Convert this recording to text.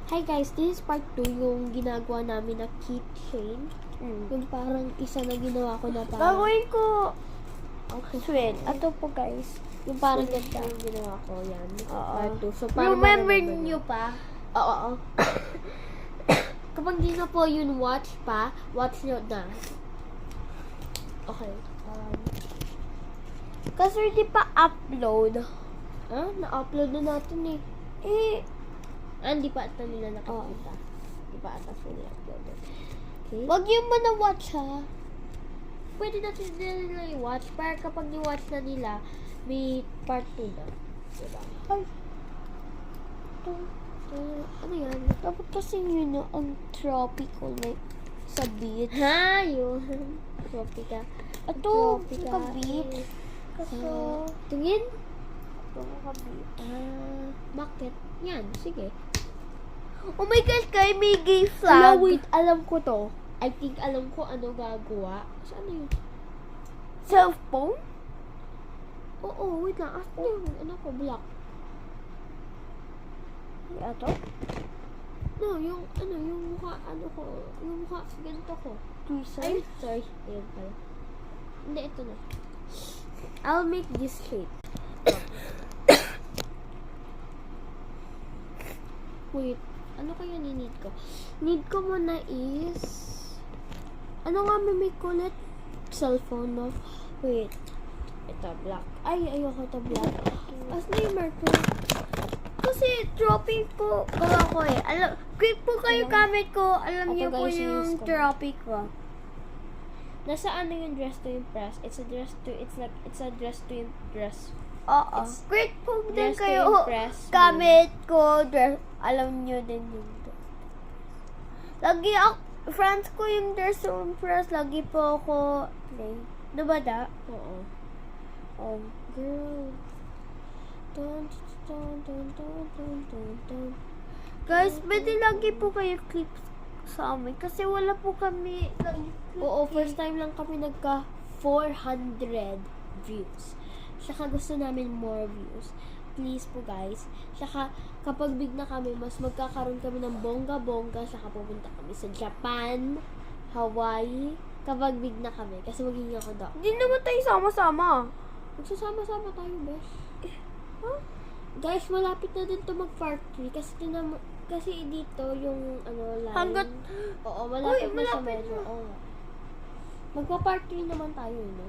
Hi guys, this is part 2 yung ginagawa namin na keychain. Yung parang isa na ginawa ko na parang... Gagawin ko. Okay. Sweet. Ito po guys. Yung parang ganito yung ginawa ko. Yan. Part 2. So, Remember niyo pa? Oo. Kapag di na po yun watch pa, watch nyo na. Okay. Kasi di pa upload. Na-upload na natin eh. Hindi pa ata nila nakikita. Hindi pa ata sila uploaded. Okay. Wag yung mana-watch ha. Pwede natin nila i-watch para kapag ni-watch na nila, may part 2 na. Diba? Ay. Ano yan? Dapat kasi yun na ang tropical like sa beach. Ha? Yun. Tropika. Ito, Tropika. ka beach. Kasi, Tingin? ito ka beach. Bakit? Yan. Sige. Oh my gosh, kay may gay Hello, flag. wait. Alam ko to. I think alam ko ano gagawa. Saan na yun? Cellphone? Oo, wait lang. Asan yung ano ko? Black. Ito? No, yung ano, yung mukha, ano ko. Yung mukha, ganito ko. Tweezer? Ay, sorry. Ayun pala. Hindi, ito na. I'll make this shape. Wait, ano kaya ni-need ko? Need ko muna is... Ano nga may make ulit? Cellphone, no? Wait. Ito, black. Ay, ayoko ito black. As na yung marker? Kasi tropic po ko eh. Quick po kayo gamit ko. Alam Ito, niyo po guys, yung use ko. tropic ko. Nasa ano yung dress to impress? It's a dress to impress. Oo. It's Quick po din dress to kayo impress me. gamit ko. Alam niyo din yung lagi ako, friends ko yung dress to impress. Lagi po ako play. Diba da? Oo. Girl. Dun, dun, dun, dun, dun, dun, dun. Guys, pwede lagi po kayo clips sa amin. Kasi wala po kami lagi clip. Oo, first time lang kami nagka 400 views. Saka gusto namin more views. Please po guys. Saka kapag big na kami, mas magkakaroon kami ng bongga-bongga. Saka pupunta kami sa Japan, Hawaii. Kapag big na kami. Kasi magiging ako daw. Hindi naman tayo sama-sama. Magsasama-sama tayo, besh. Guys, malapit na din to mag-part 3. Kasi dito yung line. Hanggat... Oo, malapit na sa malapit medyo. na. Oo. Magpa-part 3 naman tayo, no?